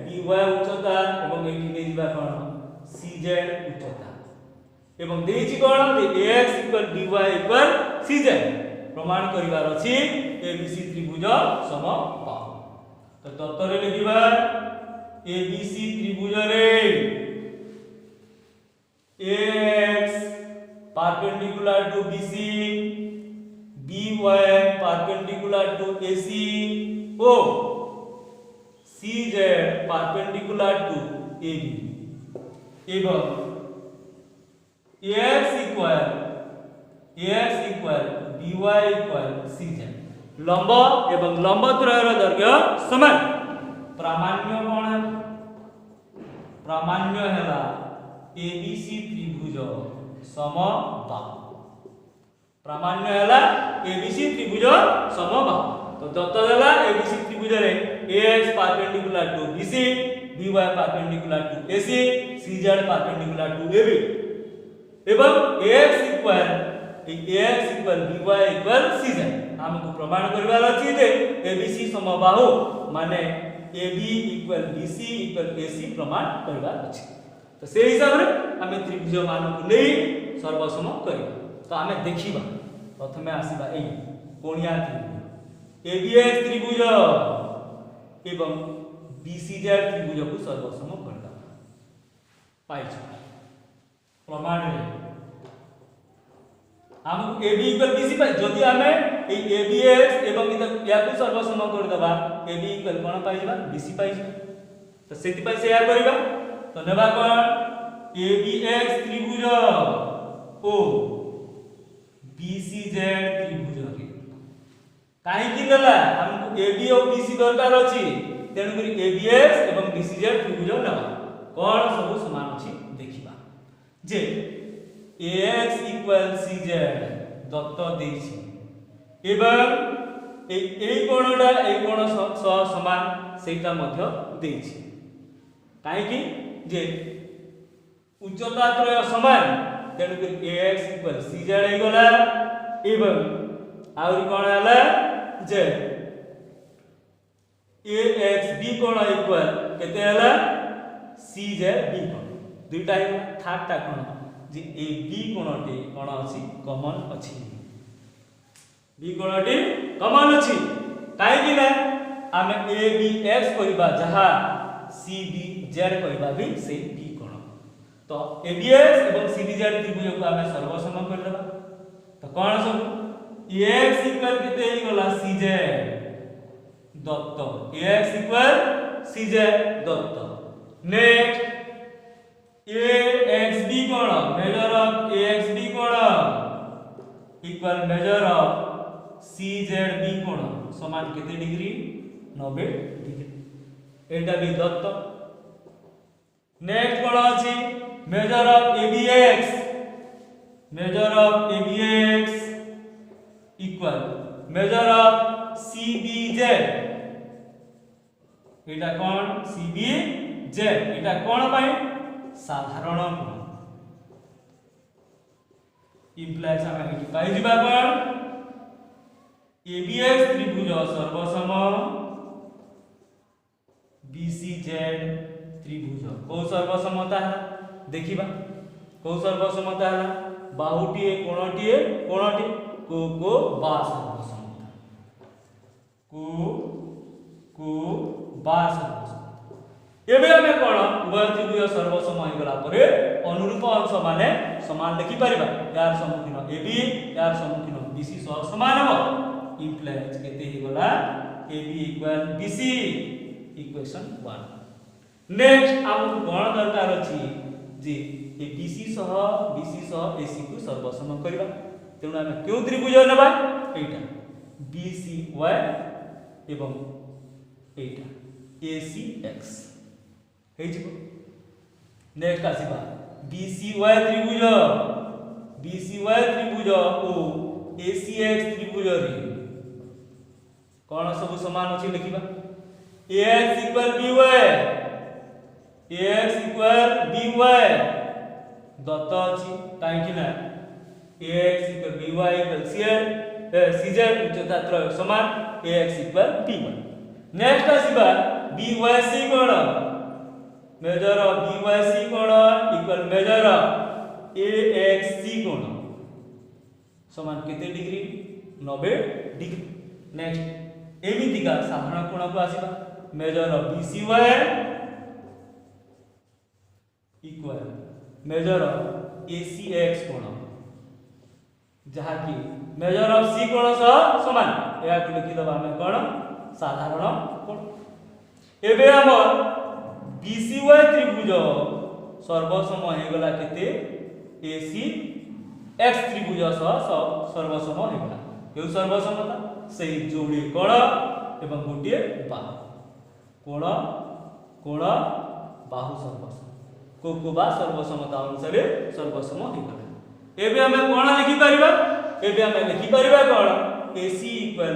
A: BY उच्चता एवं एठी ले जिबा कोन CZ उच्चता एवं देछि कोन जे AX BY CZ प्रमाण करिवार अछि ABC त्रिभुज समबाहु तो तत्तर लिखिबा ABC त्रिभुज रे AX perpendicular to BC BY perpendicular to AC O CZ perpendicular to AB एवं AX equal BY equal CZ लंब एवं लंब त्रयर दैर्घ्य समान प्रामाण्य कोण है प्रामाण्य हैला ABC त्रिभुज समबाहु प्रामाण्य हैला ABC त्रिभुज समबाहु तो दत्त देला ABC त्रिभुज रे AX perpendicular to BC BY perpendicular to AC CZ perpendicular to AB एवं AX equal BY equal CZ हमको प्रमाण करबार अछि जे ABC समबाहु माने AB equal BC equal AC प्रमाण करबार अछि तो से हिसाब रे हमें त्रिभुज मान को नै सर्वसम करिबा तो हमें देखिबा प्रथमे आसीबा ए कोणिया त्रिभुज ABX त्रिभुज एवं BCZ त्रिभुज को सर्वसम करदा पाइछ प्रमाण रे हम AB इक्वल BC पाइ जदि हमें ए ABX एवं या को सर्वसम कर देबा AB इक्वल कोन पाइ जबा BC पाइ तो सेति पाइ से या करिबा तो नेबा कोन ABX त्रिभुज ओ BCZ त्रिभुज के काहे कि देला हमको AB और BC दरकार अछि तेनु करी ABX एवं BCZ त्रिभुज नेबा कोन सब समान अछि देखिबा जे AX equal CZ दत्त देछि एवं ए कोणडा ए कोण समान सेटा मध्य देछि काहेकि जे उच्चता त्रय समान तेणु ax इक्वल cz हो गला एवं आउरी कोन हला जे axb कोन इक्वल केते हला czb कोन दुईटा थर्ड टा कोन जे ab कोनटी कोन अछि कॉमन अछि b कोनटी कॉमन अछि काहे कि ना आमे abx करिबा जहा cbz करिबा भी से b कोन तो abx एवं cbz त्रिभुज को आमे सर्वसम कर देबा तो कोन सब ax इक्वल केते हे गला cz दत्त ax इक्वल cz दत्त नेक्स्ट axb कोण मेजर ऑफ axb कोण इक्वल मेजर ऑफ czb कोण समान केते डिग्री 90 डिग्री एटा भी दत्त नेक्स्ट कोण अछि measure of abx equal measure of cbz एटा कोण cbz एटा कोण पाई साधारण कोण इम्प्लाइज हम एटी पाई जिबा कोण abx त्रिभुज सर्वसम bcz त्रिभुज को सर्वसमता है देखिबा को सर्वसमता है बाहुटीए कोणटीए को बा सर्वसमता को बा सर्वसमता एबे हमें कोण उभय त्रिभुज सर्वसम हो गला परे अनुरूप अंश माने समान लिखि परिबा यार सम्मुखीन ab यार सम्मुखीन bc सह समान हो इम्प्लाइज केते हे गला ab equal bc equation 1 next हम कोण दरकार अछि जे ए bc सह ac को सर्वसम करबा तेणु हम क्यों त्रिभुज नेबा एटा bcy एवं एटा acx हे जिवो नेक्स्ट आसीबा bcy त्रिभुज ओ acx त्रिभुज रे कोन सब समान अछि लिखिबा ax इक्वल by दत्त अछि काहे कि ना ax equal by equal cz उच्चता त्रय समान ax इक्वल by नेक्स्ट आसीबा byc कोन मेजर ऑफ byc कोण इक्वल मेजर ऑफ axc कोण समान केते डिग्री 90 डिग्री नेक्स्ट एमिति का साधारण कोण को आसीबा measure of bcy equal measure of acx कोण जहा कि मेजर ऑफ c कोण सह समान या को लिखि दबा हमें कोण साधारण कोण एबे हमर bcy त्रिभुज सर्वसम हे गला केते acx त्रिभुज सह सर्वसम हे गला केउ सर्वसमता सेही जोड़ी कोण एवं गोटिए बाहु कोण बाहु सर्वसम को बा सर्वसमता अनुसार सर्वसम हे गला एबे हमें कोण लिखि परिबा एबे हमें लिखि परिबा कोण ac इक्वल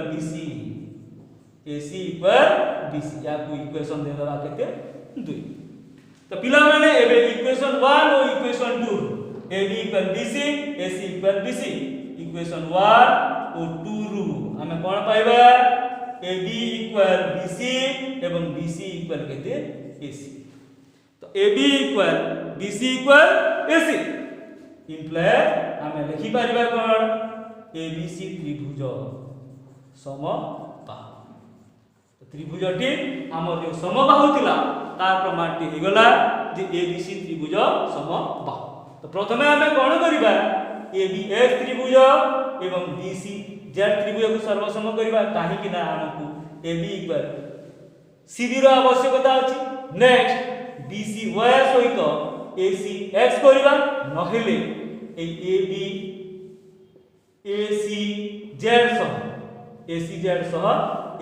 A: bc या को इक्वेशन दे दबा केते 2 तो पिला माने एबे इक्वेशन 1 और equation 2 ab equal bc ac equal bc equation 1 और 2 रु हमें कोन पाइबा ab इक्वल bc एवं bc इक्वल केते ac तो ab equal bc equal ac imply हमें लिखि परिबा कोन abc त्रिभुज समबाहु त्रिभुजटी हमर जो समबाहु थिला तार प्रमाणटी हे गला जे abc त्रिभुज समबाहु तो प्रथमे हमें कोन करिबा abx त्रिभुज एवं bcz त्रिभुज को सर्वसम करिबा काहे कि ना हमकु ab इक्वल cb रो आवश्यकता अछि नेक्स्ट bcy सहित acx करिबा नहेले ए ab acz सह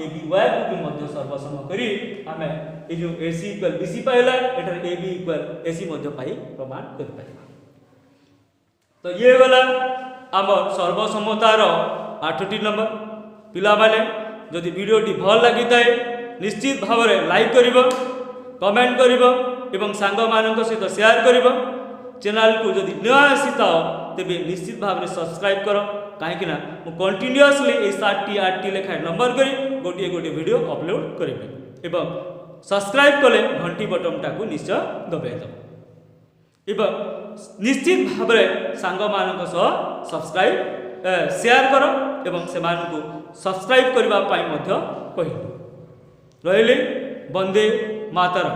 A: ab y को भी मध्य सर्वसम करी हमें ए जो ac इक्वल bc पाइला एटर ab इक्वल ac मध्य पाई प्रमाण कर पाइबा तो ये वाला हमर सर्वसमतार 8टी नंबर पिला माने जदि वीडियोटी भल लागि थाए निश्चित भाव रे लाइक करिवो कमेंट करिब एवं सांग मानक सहित शेयर करिब। चैनल को जदि न आसी थाओ तेबे निश्चित भाव में सब्सक्राइब कर कहीं ना मु कंटिन्यूअसली 7टी 8टी लेखा नंबर करी गोटे गोटे वीडियो अपलोड करेंगे एवं सब्सक्राइब कले घंटी बटन टाको निश्चय दबाई दब एवं निश्चित भाव में सांग मानक सह सब्सक्राइब शेयर कर एवं से मानकु सब्सक्राइब करबा पाई मध्य कहि रहिले। वंदे मातरम।